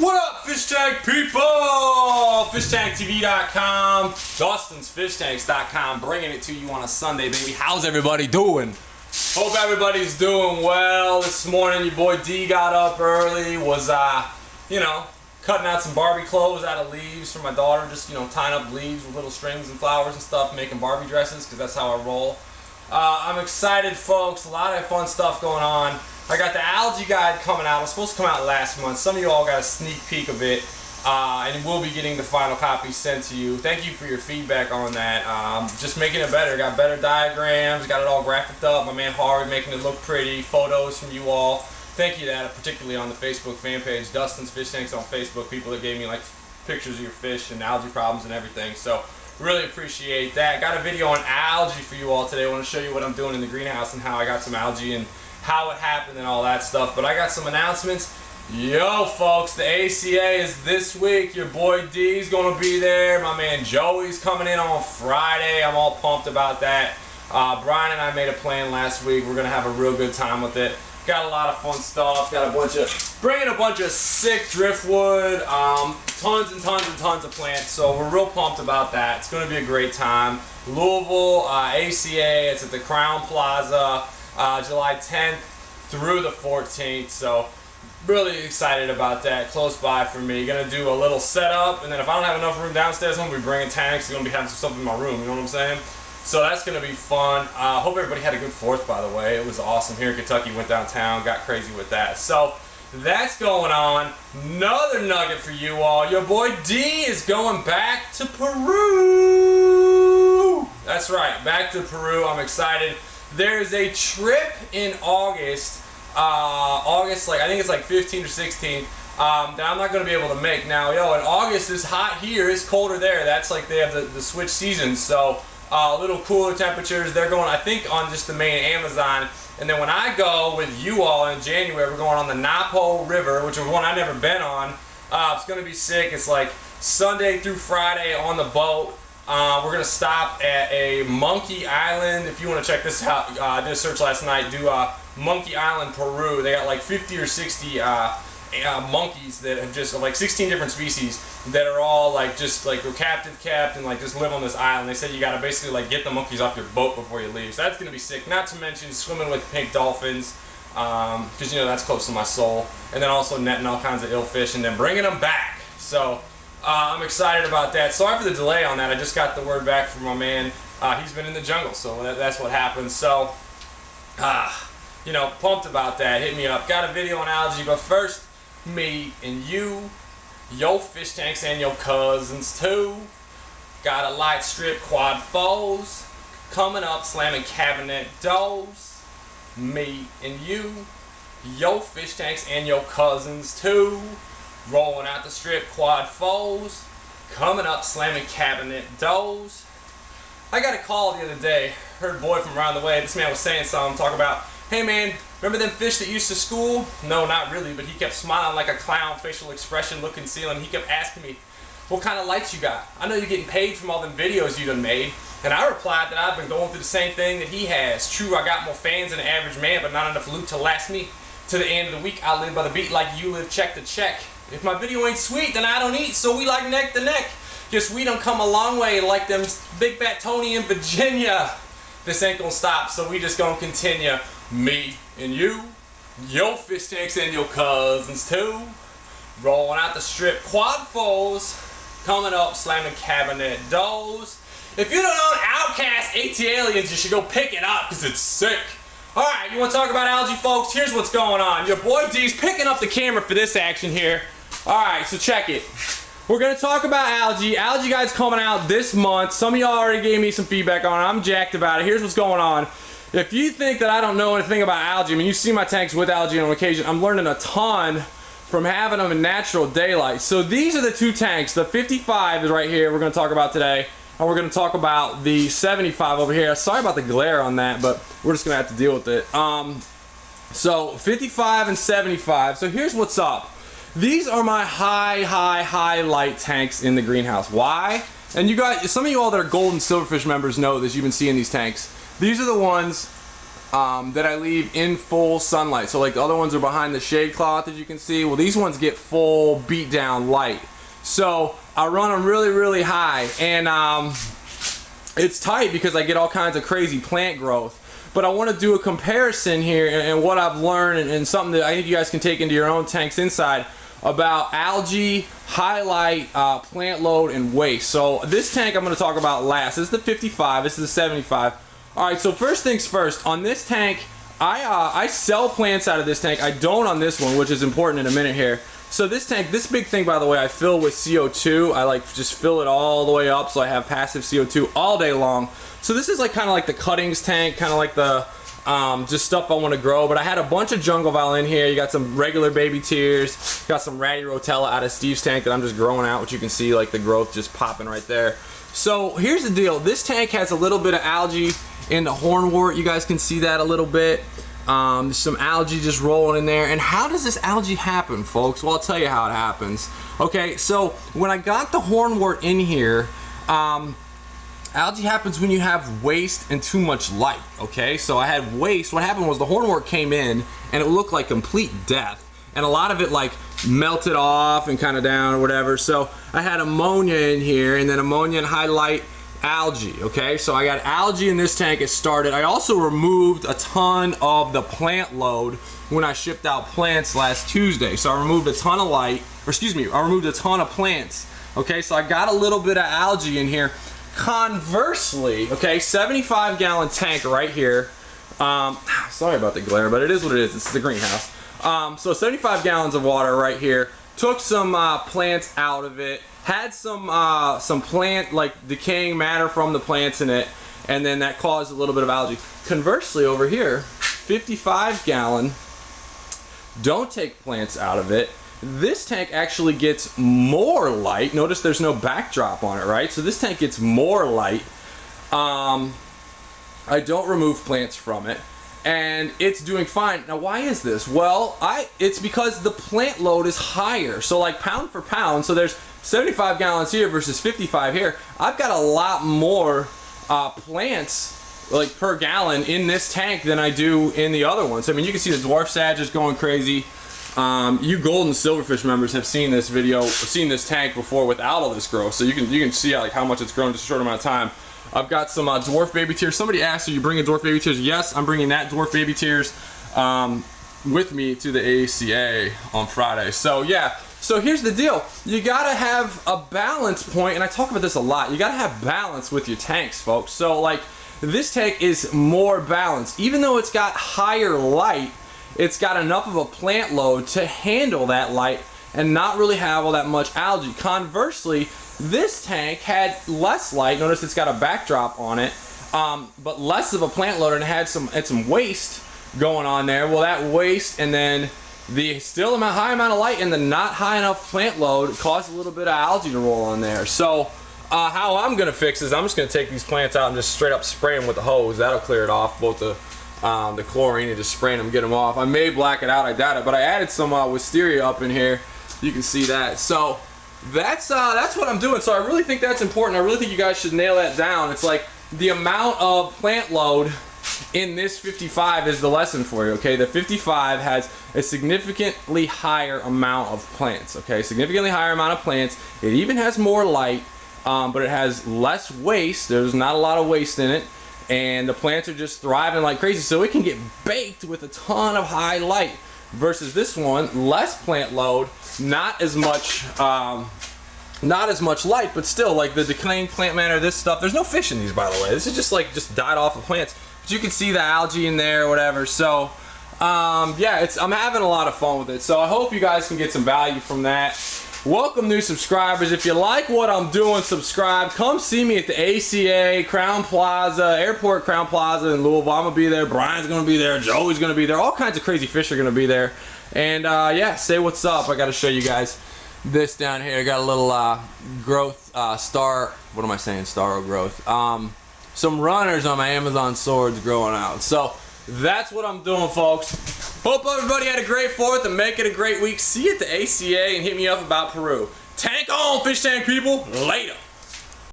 What up, fish tank people? FishTankTV.com, Dustin'sFishTanks.com, bringing it to you on a Sunday, baby. How's everybody doing? Hope everybody's doing well. This morning, your boy D got up early, was, cutting out some Barbie clothes out of leaves for my daughter, just, tying up leaves with little strings and flowers and stuff, making Barbie dresses, because that's how I roll. I'm excited, folks. A lot of fun stuff going on. I got the algae guide coming out. It was supposed to come out last month. Some of you all got a sneak peek of it, and we'll be getting the final copy sent to you. Thank you for your feedback on that. Just making it better. Got better diagrams. Got it all graphicked up. My man Harvey making it look pretty. Photos from you all. Thank you to that, particularly on the Facebook fan page, Dustin's Fish Tanks on Facebook. People that gave me like pictures of your fish and algae problems and everything. So really appreciate that. Got a video on algae for you all today. I want to show you what I'm doing in the greenhouse and how I got some algae and how it happened and all that stuff. But I got some announcements. Yo, folks, the ACA is this week. Your boy D's gonna be there. My man Joey's coming in on Friday. I'm all pumped about that. Brian and I made a plan last week. We're gonna have a real good time with it. Got a lot of fun stuff. Got bringing a bunch of sick driftwood, tons and tons and tons of plants. So we're real pumped about that. It's gonna be a great time. Louisville, ACA. It's at the Crown Plaza. July 10th through the 14th, so really excited about that. Close by for me. Gonna do a little setup, and then if I don't have enough room downstairs, I'm gonna be bringing tanks. I'm gonna be having some stuff in my room. You know what I'm saying? So that's gonna be fun. Hope everybody had a good 4th, by the way. It was awesome here in Kentucky. Went downtown, got crazy with that. So that's going on. Another nugget for you all. Your boy D is going back to Peru. That's right, back to Peru. I'm excited. There's a trip in August, I think it's like 15th or 16th, that I'm not going to be able to make. Now, in August is hot here, it's colder there. That's like they have the switch seasons, so a little cooler temperatures. They're going, I think, on just the main Amazon. And then when I go with you all in January, we're going on the Napo River, which is one I've never been on. It's going to be sick. It's like Sunday through Friday on the boat. We're going to stop at a Monkey Island. If you want to check this out, I did a search last night. Do Monkey Island, Peru. They got like 50 or 60 monkeys that have just like 16 different species that are all like just like captive kept and like just live on this island. They said you got to basically like get the monkeys off your boat before you leave. So that's going to be sick. Not to mention swimming with pink dolphins, because that's close to my soul. And then also netting all kinds of ill fish and then bringing them back. So I'm excited about that. Sorry for the delay on that. I just got the word back from my man. He's been in the jungle, so that's what happened. So, pumped about that. Hit me up. Got a video on algae, but first, me and you, your fish tanks and your cousins too. Got a light strip quad foes coming up, slamming cabinet doors. Me and you, your fish tanks and your cousins too. Rolling out the strip quad foes, coming up, slamming cabinet doors. I got a call the other day, heard a boy from around the way. This man was saying something, talking about, hey man, remember them fish that used to school? No, not really, but he kept smiling like a clown, facial expression, looking ceiling. He kept asking me, what kind of lights you got? I know you're getting paid from all them videos you done made. And I replied that I've been going through the same thing that he has. True, I got more fans than the average man, but not enough loot to last me to the end of the week. I live by the beat like you live check to check. If my video ain't sweet, then I don't eat, so we like neck to neck. Just we don't come a long way like them big fat Tony in Virginia. This ain't gonna stop, so we just gonna continue. Me and you, your fish tanks and your cousins too. Rolling out the strip quad foes, coming up, slamming cabinet doors. If you don't own Outcast AT Aliens, you should go pick it up, because it's sick. Alright, you want to talk about algae, folks? Here's what's going on. Your boy D's picking up the camera for this action here. Alright, so check it. We're going to talk about algae. Algae Guide's coming out this month. Some of y'all already gave me some feedback on it. I'm jacked about it. Here's what's going on. If you think that I don't know anything about algae, I mean, you see my tanks with algae on occasion. I'm learning a ton from having them in natural daylight. So these are the two tanks. The 55 is right here we're going to talk about today. And we're going to talk about the 75 over here. Sorry about the glare on that, but we're just going to have to deal with it. So 55 and 75. So here's what's up. These are my high light tanks in the greenhouse. Why? And you guys, some of you all that are gold and silverfish members know this. You've been seeing these tanks. These are the ones that I leave in full sunlight. So like the other ones are behind the shade cloth, as you can see. Well, these ones get full beat down light. So I run them really, really high, and it's tight because I get all kinds of crazy plant growth. But I want to do a comparison here and what I've learned and something that I think you guys can take into your own tanks inside about algae, highlight, plant load, and waste. So this tank I'm going to talk about last. This is the 55. This is the 75. All right, so first things first. On this tank, I sell plants out of this tank. I don't on this one, which is important in a minute here. So this tank, this big thing, by the way, I fill with CO2. I like just fill it all the way up so I have passive CO2 all day long. So this is like kind of like the cuttings tank, kind of like the just stuff I want to grow. But I had a bunch of jungle vile in here. You got some regular baby tears, got some ratty rotella out of Steve's tank that I'm just growing out, which you can see like the growth just popping right there. So here's the deal. This tank has a little bit of algae in the hornwort. You guys can see that a little bit. There's some algae just rolling in there. And how does this algae happen, folks? Well, I'll tell you how it happens. Okay, so when I got the hornwort in here, algae happens when you have waste and too much light. Okay, so I had waste. What happened was the hornwort came in and it looked like complete death. And a lot of it like melted off and kind of down or whatever. So I had ammonia in here, and then ammonia and high light algae. Okay, so I got algae in this tank. It started. I also removed a ton of the plant load when I shipped out plants last Tuesday. So I removed a ton of light, or excuse me, I removed a ton of plants. Okay, so I got a little bit of algae in here. Conversely, okay, 75-gallon tank right here. Sorry about the glare, but it is what it is. It's the greenhouse. So 75 gallons of water right here. Took some plants out of it. Had some plant like decaying matter from the plants in it, and then that caused a little bit of algae. Conversely, over here, 55 gallon. Don't take plants out of it. This tank actually gets more light. Notice there's no backdrop on it, right? So this tank gets more light. I don't remove plants from it, and it's doing fine. Now, why is this? Well, it's because the plant load is higher. So like pound for pound, so there's 75 gallons here versus 55 here. I've got a lot more plants like per gallon in this tank than I do in the other ones. I mean, you can see the dwarf sag is going crazy. You golden silverfish members have seen this video, seen this tank before without all this growth, so you can see like how much it's grown in just a short amount of time. I've got some dwarf baby tears. Somebody asked, are you bringing dwarf baby tears? Yes, I'm bringing that dwarf baby tears with me to the ACA on Friday. So yeah, so here's the deal. You gotta have a balance point, and I talk about this a lot. You gotta have balance with your tanks, folks. So like this tank is more balanced. Even though it's got higher light, it's got enough of a plant load to handle that light and not really have all that much algae. Conversely, this tank had less light. Notice it's got a backdrop on it, but less of a plant load, and it had some waste going on there. Well, that waste and then the still high amount of light and the not high enough plant load caused a little bit of algae to roll on there. So how I'm gonna fix is I'm just gonna take these plants out and just straight up spray them with the hose. That'll clear it off, both the chlorine and just spraying them, get them off. I may black it out, I doubt it, but I added some wisteria up in here. You can see that. So that's what I'm doing. So I really think that's important. I really think you guys should nail that down. It's like the amount of plant load in this 55 is the lesson for you. Okay, the 55 has a significantly higher amount of plants. Okay, significantly higher amount of plants. It even has more light, but it has less waste. There's not a lot of waste in it, and the plants are just thriving like crazy. So it can get baked with a ton of high light. Versus this one, less plant load, not as much light, but still like the decaying plant matter, this stuff. There's no fish in these, by the way. This is just like died off of plants. But you can see the algae in there or whatever. So yeah, I'm having a lot of fun with it. So I hope you guys can get some value from that. Welcome new subscribers. If you like what I'm doing, subscribe. Come see me at the ACA, Crown Plaza, Airport Crown Plaza in Louisville. I'm going to be there. Brian's going to be there. Joey's going to be there. All kinds of crazy fish are going to be there. And yeah, say what's up. I got to show you guys this down here. I got a little growth, what am I saying? Star growth. Some runners on my Amazon swords growing out. So that's what I'm doing, folks. Hope everybody had a great 4th and make it a great week. See you at the ACA and hit me up about Peru. Tank on, fish tank people. Later.